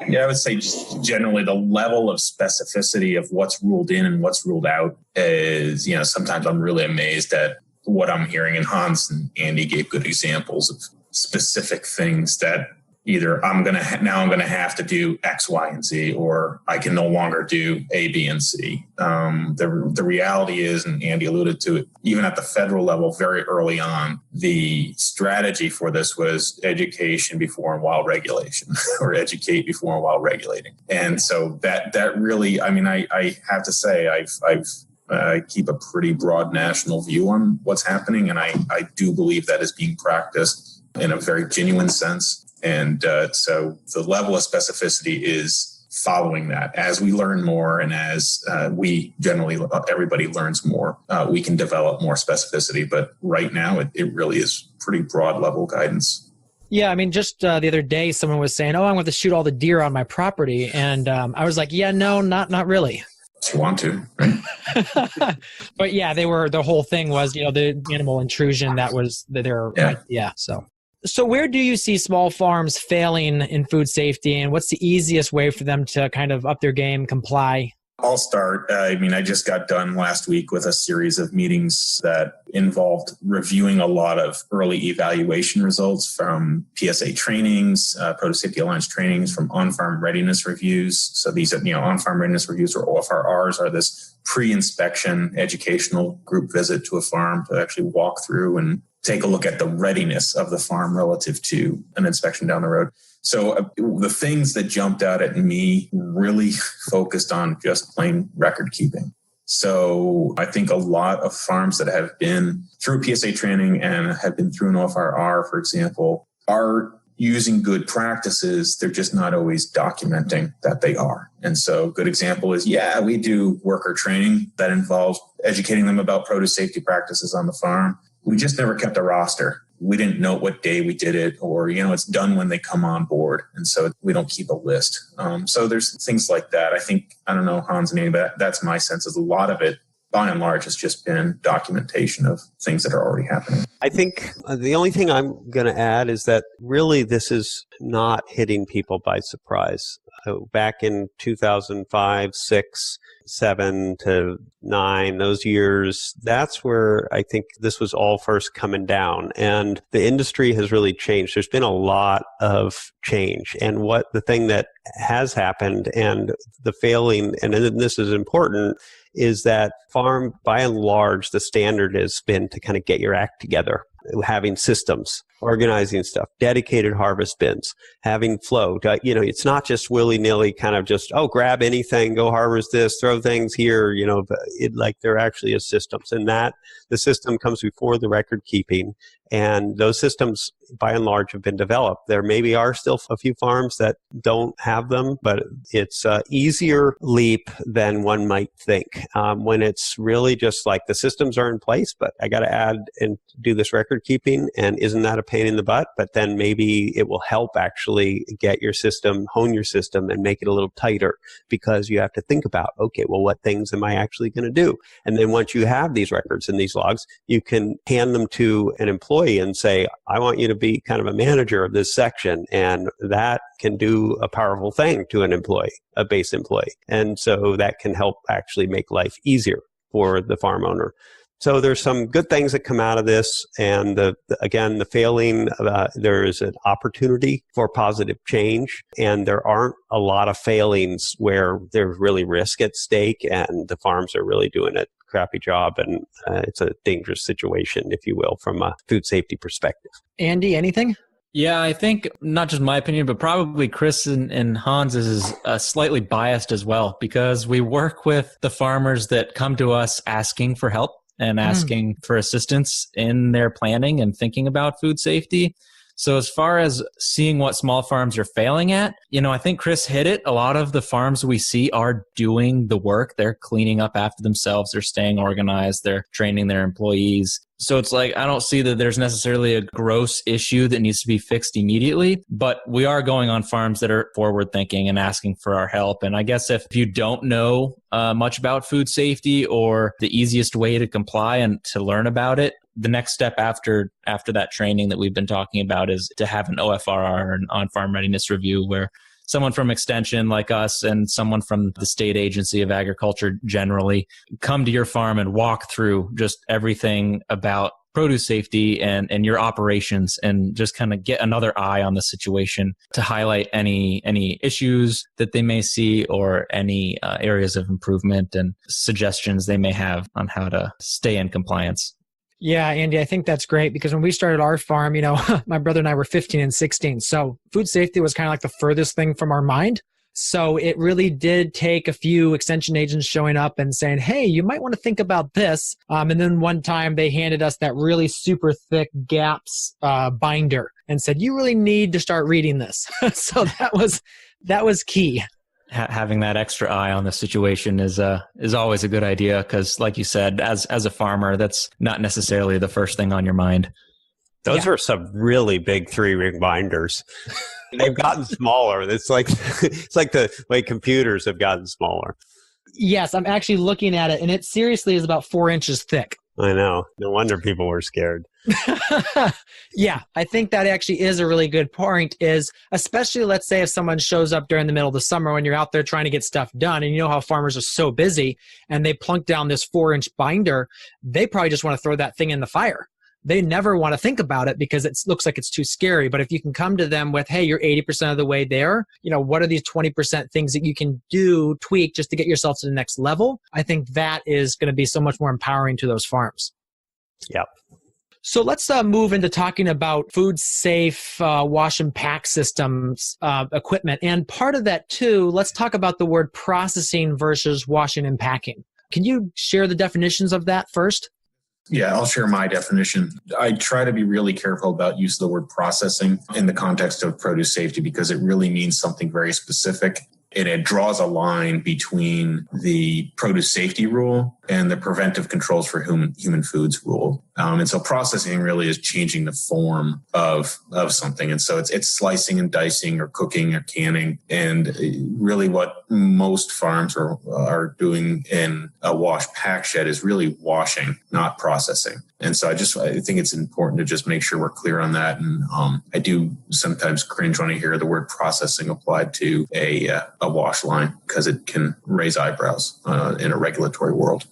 Yeah, I would say just generally the level of specificity of what's ruled in and what's ruled out is, sometimes I'm really amazed at what I'm hearing. And Hans and Andy gave good examples of specific things that either I'm going to have to do X, Y, and Z, or I can no longer do A, B, and C. The reality is, and Andy alluded to it, even at the federal level, very early on, the strategy for this was education before and while regulation, or educate before and while regulating. And so that really, I have to say, I keep a pretty broad national view on what's happening, and I do believe that is being practiced in a very genuine sense. And so the level of specificity is following that. As we learn more and as everybody learns more, we can develop more specificity. But right now, it really is pretty broad level guidance. Yeah, just the other day, someone was saying, I'm going to shoot all the deer on my property. And I was like, yeah, no, not really. If you want to, right? But yeah, the whole thing was, the animal intrusion, that was their idea, so. So where do you see small farms failing in food safety, and what's the easiest way for them to kind of up their game, comply? I'll start. I just got done last week with a series of meetings that involved reviewing a lot of early evaluation results from PSA trainings, Produce Safety Alliance trainings, from on-farm readiness reviews. So these are, on-farm readiness reviews, or OFRRs, are this pre-inspection educational group visit to a farm to actually walk through and take a look at the readiness of the farm relative to an inspection down the road. So the things that jumped out at me really focused on just plain record keeping. So I think a lot of farms that have been through PSA training and have been through an OFRR, for example, are using good practices. They're just not always documenting that they are. And so a good example is, we do worker training that involves educating them about produce safety practices on the farm. We just never kept a roster. We didn't know what day we did it, or, it's done when they come on board. And so we don't keep a list. So there's things like that. I don't know, Hans and Amy, but that's my sense, is a lot of it, by and large, has just been documentation of things that are already happening. I think the only thing I'm going to add is that really this is not hitting people by surprise. Back in 2005, 6, 7 to 9, those years, that's where I think this was all first coming down. And the industry has really changed. There's been a lot of change. And the thing that has happened, and the failing, and this is important, is that farm, by and large, the standard has been to kind of get your act together, having systems, organizing stuff, dedicated harvest bins, having flow. It's not just willy-nilly kind of just, grab anything, go harvest this, throw things here, there actually is systems. And that the system comes before the record keeping. And those systems, by and large, have been developed. There maybe are still a few farms that don't have them, but it's an easier leap than one might think. When it's really just like the systems are in place, but I got to add and do this record keeping, and isn't that a pain in the butt? But then maybe it will help actually get your system, hone your system, and make it a little tighter, because you have to think about, what things am I actually going to do? And then once you have these records and these logs, you can hand them to an employee and say, I want you to be kind of a manager of this section. And that can do a powerful thing to an employee, a base employee. And so that can help actually make life easier for the farm owner. So there's some good things that come out of this. And the failing, there is an opportunity for positive change. And there aren't a lot of failings where there's really risk at stake and the farms are really doing a crappy job. And it's a dangerous situation, if you will, from a food safety perspective. Andy, anything? Yeah, I think not just my opinion, but probably Chris and Hans is slightly biased as well, because we work with the farmers that come to us asking for help and asking for assistance in their planning and thinking about food safety. So as far as seeing what small farms are failing at, I think Chris hit it. A lot of the farms we see are doing the work. They're cleaning up after themselves. They're staying organized. They're training their employees. So it's like, I don't see that there's necessarily a gross issue that needs to be fixed immediately, but we are going on farms that are forward thinking and asking for our help. And I guess if you don't know much about food safety or the easiest way to comply and to learn about it, the next step after that training that we've been talking about is to have an OFRR, an on-farm readiness review, where someone from Extension like us and someone from the State Agency of Agriculture generally come to your farm and walk through just everything about produce safety and your operations, and just kind of get another eye on the situation to highlight any issues that they may see or any areas of improvement and suggestions they may have on how to stay in compliance. Yeah, Andy, I think that's great, because when we started our farm, my brother and I were 15 and 16. So food safety was kind of like the furthest thing from our mind. So it really did take a few extension agents showing up and saying, hey, you might want to think about this. And then one time they handed us that really super thick GAPS binder and said, you really need to start reading this. So that was key. Having that extra eye on the situation is always a good idea, because like you said, as a farmer, that's not necessarily the first thing on your mind. Those are some really big 3-ring binders. They've gotten smaller. It's like the way computers have gotten smaller. Yes, I'm actually looking at it, and it seriously is about 4 inches thick. I know. No wonder people were scared. Yeah, I think that actually is a really good point, is especially let's say if someone shows up during the middle of the summer when you're out there trying to get stuff done, and you know how farmers are so busy and they plunk down this 4-inch binder, they probably just want to throw that thing in the fire. They never want to think about it because it looks like it's too scary. But if you can come to them with, hey, you're 80% of the way there, what are these 20% things that you can do, tweak just to get yourself to the next level? I think that is going to be so much more empowering to those farms. Yep. So let's move into talking about food safe wash and pack systems equipment. And part of that too, let's talk about the word processing versus washing and packing. Can you share the definitions of that first? Yeah, I'll share my definition. I try to be really careful about use of the word processing in the context of produce safety because it really means something very specific. And it draws a line between the produce safety rule and the preventive controls for human foods rule. And so processing really is changing the form of something. And so it's slicing and dicing or cooking or canning. And really what most farms are doing in a wash pack shed is really washing, not processing. And so I think it's important to just make sure we're clear on that. And I do sometimes cringe when I hear the word processing applied to a wash line because it can raise eyebrows in a regulatory world.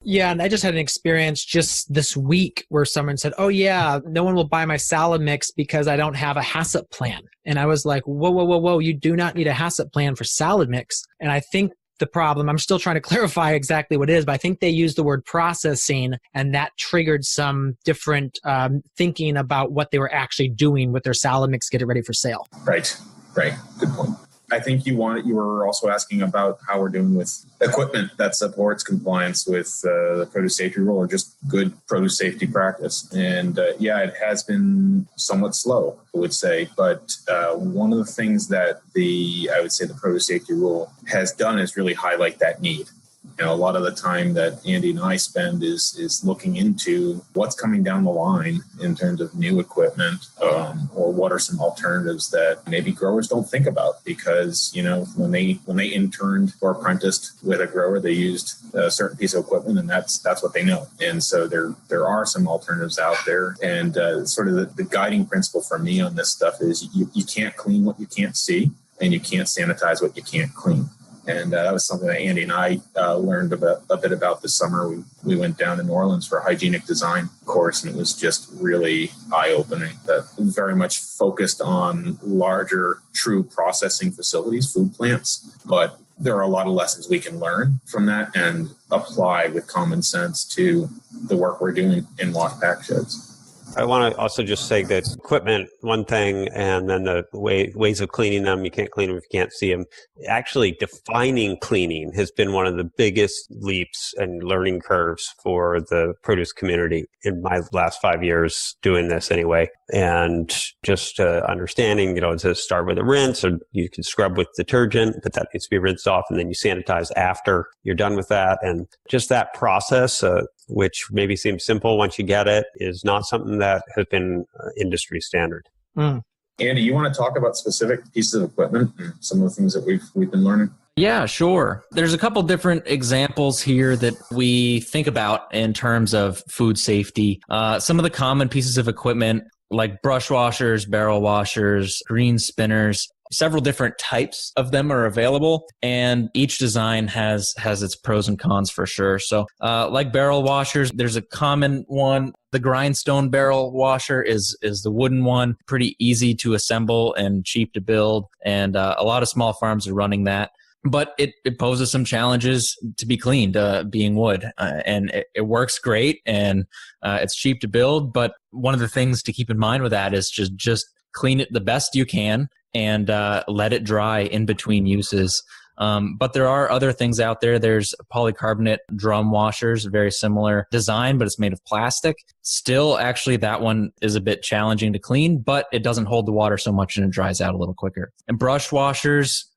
Yeah, and I just had an experience just this week where someone said, oh yeah, no one will buy my salad mix because I don't have a HACCP plan. And I was like, whoa, you do not need a HACCP plan for salad mix. And I think the problem, I'm still trying to clarify exactly what it is, but I think they used the word processing and that triggered some different thinking about what they were actually doing with their salad mix, get it ready for sale. Right. Good point. I think you were also asking about how we're doing with equipment that supports compliance with the produce safety rule or just good produce safety practice. And it has been somewhat slow, I would say. But one of the things that the produce safety rule has done is really highlight that need. A lot of the time that Andy and I spend is looking into what's coming down the line in terms of new equipment, or what are some alternatives that maybe growers don't think about because, when they interned or apprenticed with a grower, they used a certain piece of equipment and that's what they know. And so there are some alternatives out there. And sort of the guiding principle for me on this stuff is you can't clean what you can't see and you can't sanitize what you can't clean. And that was something that Andy and I learned a bit about this summer. We went down to New Orleans for a hygienic design course, and it was just really eye-opening. That very much focused on larger, true processing facilities, food plants. But there are a lot of lessons we can learn from that and apply with common sense to the work we're doing in wash pack sheds. I want to also just say that equipment, one thing, and then the ways of cleaning them, you can't clean them if you can't see them. Actually, defining cleaning has been one of the biggest leaps and learning curves for the produce community in my last 5 years doing this anyway. And just understanding, does it start with a rinse or you can scrub with detergent, but that needs to be rinsed off and then you sanitize after you're done with that. And just that process, which maybe seems simple once you get it, is not something that has been industry standard. Mm. Andy, you want to talk about specific pieces of equipment and some of the things that we've been learning? Yeah, sure. There's a couple different examples here that we think about in terms of food safety. Some of the common pieces of equipment like brush washers, barrel washers, green spinners. Several different types of them are available, and each design has its pros and cons for sure. So like barrel washers, there's a common one. The grindstone barrel washer is the wooden one, pretty easy to assemble and cheap to build, and a lot of small farms are running that. But it poses some challenges to be cleaned, being wood, and it works great, and it's cheap to build. But one of the things to keep in mind with that is just clean it the best you can and let it dry in between uses. But there are other things out there. There's polycarbonate drum washers, very similar design, but it's made of plastic. Still, actually, that one is a bit challenging to clean, but it doesn't hold the water so much and it dries out a little quicker. And brush washers,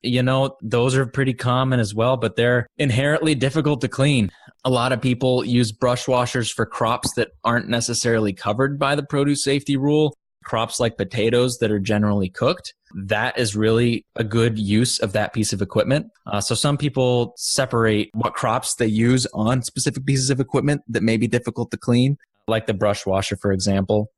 those are pretty common as well, but they're inherently difficult to clean. A lot of people use brush washers for crops that aren't necessarily covered by the produce safety rule. crops like potatoes that are generally cooked, that is really a good use of that piece of equipment. So some people separate what crops they use on specific pieces of equipment that may be difficult to clean, like the brush washer, for example.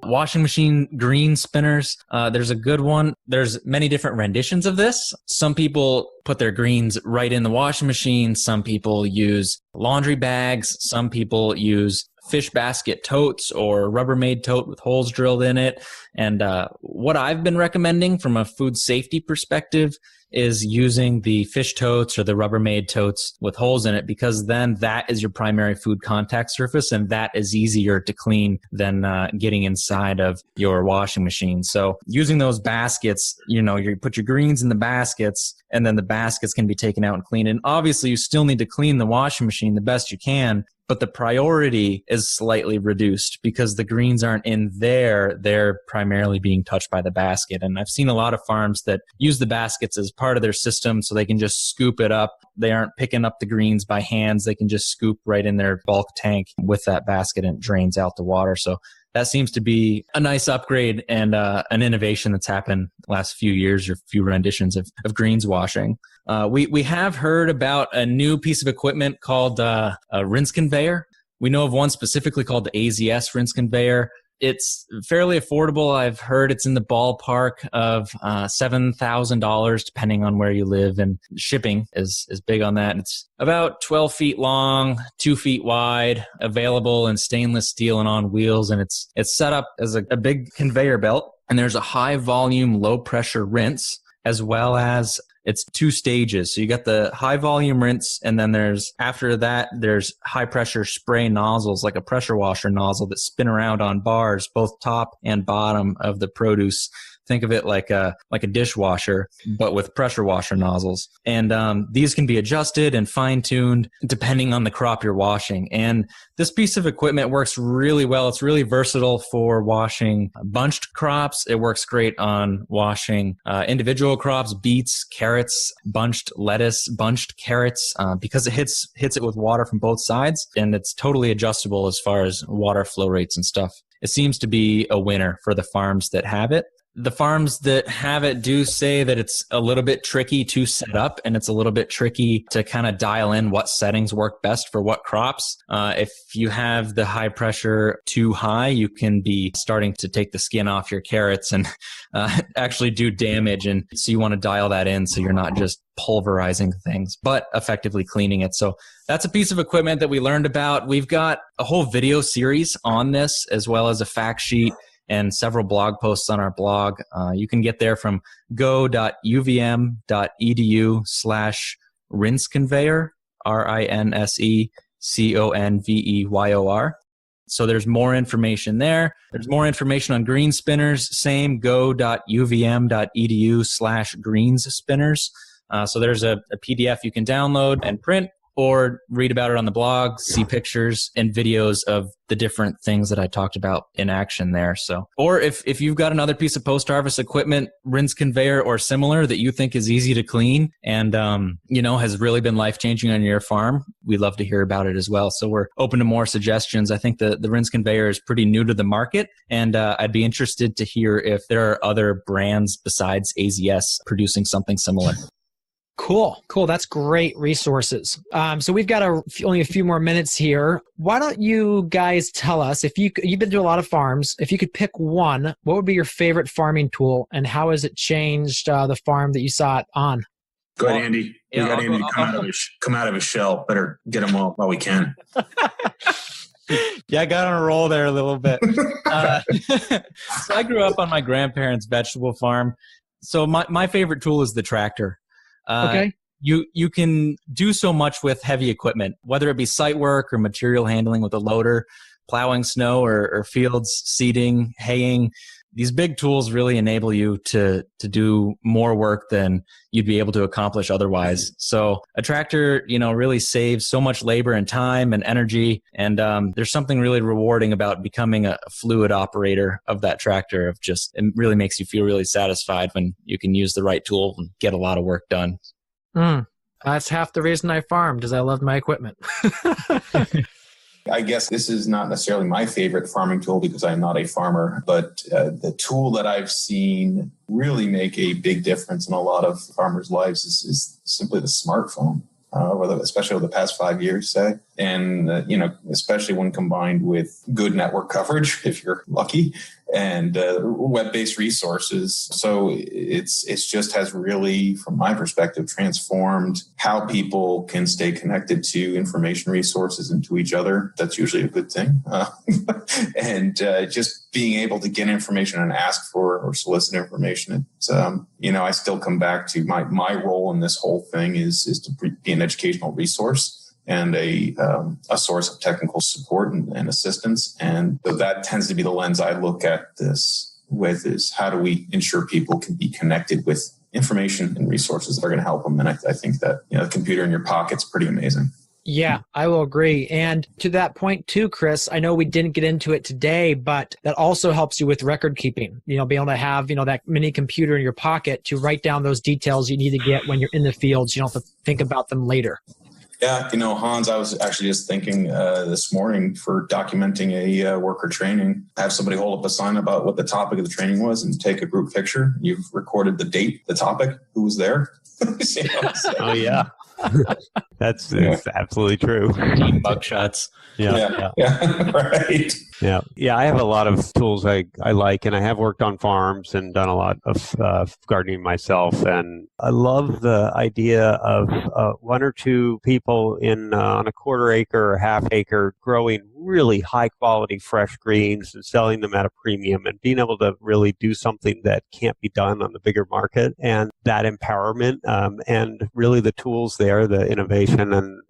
Washing machine green spinners, there's a good one. There's many different renditions of this. Some people put their greens right in the washing machine. Some people use laundry bags. Some people use fish basket totes or Rubbermaid tote with holes drilled in it. And what I've been recommending from a food safety perspective is using the fish totes or the Rubbermaid totes with holes in it, because then that is your primary food contact surface, and that is easier to clean than getting inside of your washing machine. So using those baskets, you put your greens in the baskets, and then the baskets can be taken out and cleaned. And obviously you still need to clean the washing machine the best you can, but the priority is slightly reduced because the greens aren't in there. They're primarily being touched by the basket. And I've seen a lot of farms that use the baskets as part of their system so they can just scoop it up. They aren't picking up the greens by hands. They can just scoop right in their bulk tank with that basket and it drains out the water. So that seems to be a nice upgrade and an innovation that's happened the last few years or few renditions of greens washing. We have heard about a new piece of equipment called a rinse conveyor. We know of one specifically called the AZS rinse conveyor. It's fairly affordable. I've heard it's in the ballpark of $7,000, depending on where you live, and shipping is big on that. It's about 12 feet long, 2 feet wide, available in stainless steel and on wheels, and it's set up as a big conveyor belt. And there's a high volume, low pressure rinse, as well as it's 2 stages. So you got the high volume rinse, and then after that, there's high pressure spray nozzles, like a pressure washer nozzle that spin around on bars, both top and bottom of the produce. Think of it like a dishwasher, but with pressure washer nozzles. And these can be adjusted and fine-tuned depending on the crop you're washing. And this piece of equipment works really well. It's really versatile for washing bunched crops. It works great on washing individual crops, beets, carrots, bunched lettuce, bunched carrots, because it hits it with water from both sides, and it's totally adjustable as far as water flow rates and stuff. It seems to be a winner for the farms that have it. The farms that have it do say that it's a little bit tricky to set up, and it's a little bit tricky to kind of dial in what settings work best for what crops. If you have the high pressure too high, you can be starting to take the skin off your carrots and actually do damage. And so you want to dial that in so you're not just pulverizing things, but effectively cleaning it. So that's a piece of equipment that we learned about. We've got a whole video series on this, as well as a fact sheet and several blog posts on our blog. You can get there from go.uvm.edu/rinse conveyor, RINSECONVEYOR. So there's more information there. There's more information on green spinners. Same, go.uvm.edu/greens spinners. So there's a PDF you can download and print, or read about it on the blog, see pictures and videos of the different things that I talked about in action there. So, or if you've got another piece of post-harvest equipment, rinse conveyor or similar, that you think is easy to clean and, has really been life-changing on your farm, we'd love to hear about it as well. So we're open to more suggestions. I think the rinse conveyor is pretty new to the market, and I'd be interested to hear if there are other brands besides AZS producing something similar. Cool. That's great resources. So we've got only a few more minutes here. Why don't you guys tell us, you've been to a lot of farms, if you could pick one, what would be your favorite farming tool, and how has it changed the farm that you saw it on? Go ahead, Andy. We got Andy to come out of his shell. Better get him while we can. Yeah, I got on a roll there a little bit. So I grew up on my grandparents' vegetable farm. So my favorite tool is the tractor. Okay. You can do so much with heavy equipment, whether it be site work or material handling with a loader, plowing snow or fields, seeding, haying. These big tools really enable you to do more work than you'd be able to accomplish otherwise. So a tractor, really saves so much labor and time and energy. And there's something really rewarding about becoming a fluid operator of that tractor. It really makes you feel really satisfied when you can use the right tool and get a lot of work done. That's half the reason I farm, because I love my equipment. I guess this is not necessarily my favorite farming tool because I'm not a farmer, but the tool that I've seen really make a big difference in a lot of farmers' lives is simply the smartphone. Especially over the past 5 years, say. And, especially when combined with good network coverage, if you're lucky, and web-based resources. So it's just has really, from my perspective, transformed how people can stay connected to information resources and to each other. That's usually a good thing. And just being able to get information and ask for or solicit information. It's, I still come back to my role in this whole thing is to be an educational resource and a source of technical support and assistance. And so that tends to be the lens I look at this with, is how do we ensure people can be connected with information and resources that are going to help them. And I think that, the computer in your pocket's pretty amazing. Yeah, I will agree. And to that point too, Chris, I know we didn't get into it today, but that also helps you with record keeping, being able to have, that mini computer in your pocket to write down those details you need to get when you're in the fields. You don't have to think about them later. Yeah, Hans, I was actually just thinking this morning for documenting a worker training, have somebody hold up a sign about what the topic of the training was and take a group picture. You've recorded the date, the topic, who was there. Oh, yeah. That's absolutely true. Team mugshots. Yeah. Right. Yeah. I have a lot of tools I like, and I have worked on farms and done a lot of gardening myself. And I love the idea of one or two people on a quarter acre or half acre growing really high quality fresh greens and selling them at a premium, and being able to really do something that can't be done on the bigger market, and that empowerment, and really the tools there, the innovation, and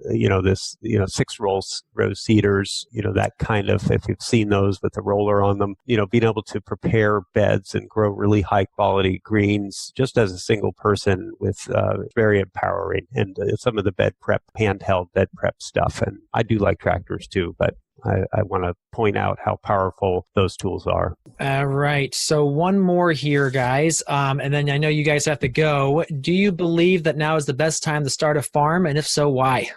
this 6-row seeders, that kind of, if you've seen those with the roller on them, being able to prepare beds and grow really high quality greens just as a single person with very empowering. And some of the handheld bed prep stuff. And I do like tractors too, but I want to point out how powerful those tools are. All right. So one more here, guys. And then I know you guys have to go. Do you believe that now is the best time to start a farm? And if so, why?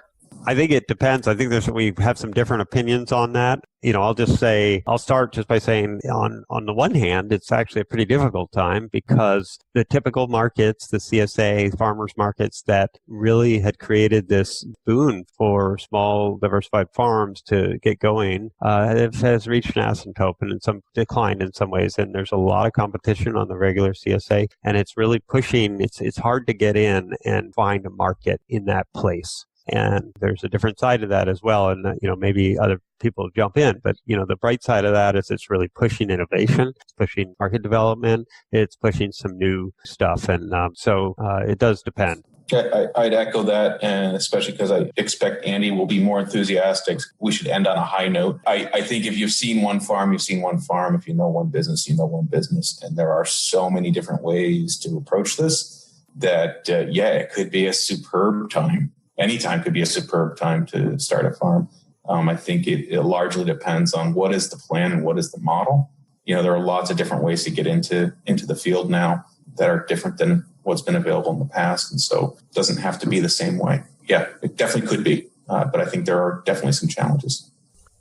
I think it depends. I think we have some different opinions on that. I'll start just by saying on the one hand, it's actually a pretty difficult time because the typical markets, the CSA farmers markets that really had created this boon for small diversified farms to get going, has reached an asymptote and declined in some ways. And there's a lot of competition on the regular CSA, and it's really pushing, it's hard to get in and find a market in that place. And there's a different side of that as well. And, maybe other people jump in, but, the bright side of that is it's really pushing innovation, it's pushing market development, it's pushing some new stuff. And so it does depend. I'd echo that, and especially because I expect Andy will be more enthusiastic. We should end on a high note. I think if you've seen one farm, you've seen one farm. If you know one business, you know one business. And there are so many different ways to approach this that, it could be a superb time. Anytime could be a superb time to start a farm. I think it largely depends on what is the plan and what is the model. There are lots of different ways to get into the field now that are different than what's been available in the past. And so it doesn't have to be the same way. Yeah, it definitely could be. But I think there are definitely some challenges.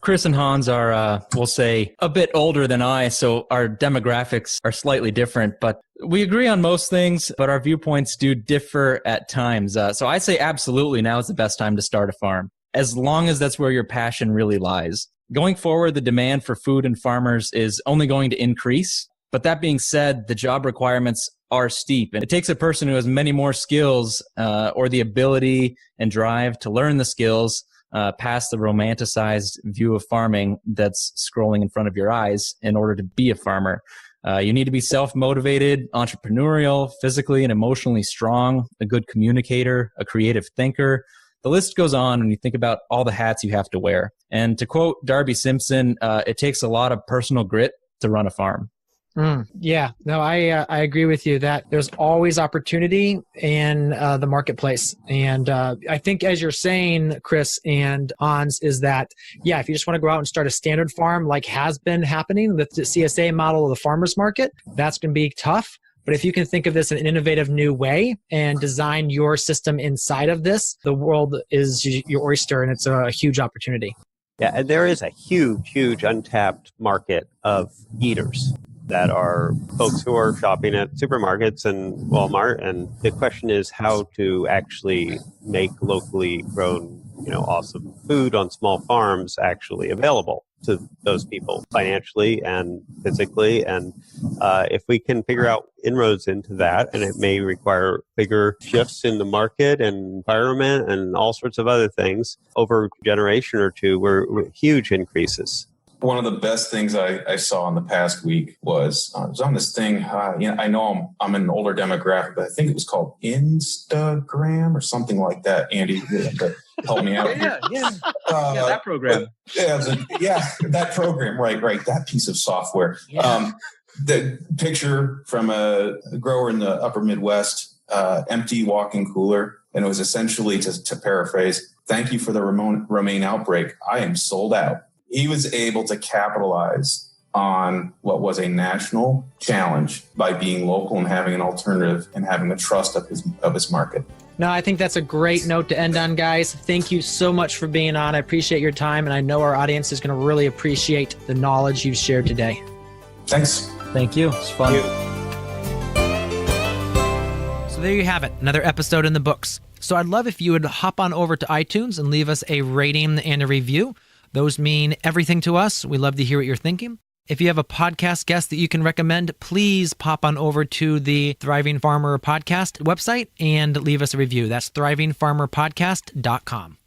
Chris and Hans are, we'll say, a bit older than I, so our demographics are slightly different, but we agree on most things, but our viewpoints do differ at times. So I say absolutely now is the best time to start a farm, as long as that's where your passion really lies. Going forward, the demand for food and farmers is only going to increase. But that being said, the job requirements are steep, and it takes a person who has many more skills or the ability and drive to learn the skills past the romanticized view of farming that's scrolling in front of your eyes in order to be a farmer. You need to be self-motivated, entrepreneurial, physically and emotionally strong, a good communicator, a creative thinker. The list goes on when you think about all the hats you have to wear. And to quote Darby Simpson, it takes a lot of personal grit to run a farm. Yeah, no, I agree with you that there's always opportunity in the marketplace. And I think as you're saying, Chris and Hans, is that, if you just want to go out and start a standard farm like has been happening with the CSA model of the farmer's market, that's going to be tough. But if you can think of this in an innovative new way and design your system inside of this, the world is your oyster, and it's a huge opportunity. Yeah, and there is a huge untapped market of eaters that are folks who are shopping at supermarkets and Walmart. And the question is how to actually make locally grown, awesome food on small farms actually available to those people financially and physically. And if we can figure out inroads into that, and it may require bigger shifts in the market and environment and all sorts of other things over a generation or two, we're huge increases. One of the best things I saw in the past week was I was on this thing. I know I'm an older demographic, but I think it was called Instagram or something like that. Andy, help me out. Yeah, that program. That program. Right. That piece of software. Yeah. The picture from a grower in the upper Midwest, empty walk-in cooler, and it was essentially, to paraphrase, "Thank you for the romaine outbreak. I am sold out." He was able to capitalize on what was a national challenge by being local and having an alternative and having the trust of his market. No, I think that's a great note to end on, guys. Thank you so much for being on. I appreciate your time, and I know our audience is going to really appreciate the knowledge you've shared today. Thanks. Thank you. It's fun. So there you have it, another episode in the books. So I'd love if you would hop on over to iTunes and leave us a rating and a review. Those mean everything to us. We love to hear what you're thinking. If you have a podcast guest that you can recommend, please pop on over to the Thriving Farmer Podcast website and leave us a review. That's thrivingfarmerpodcast.com.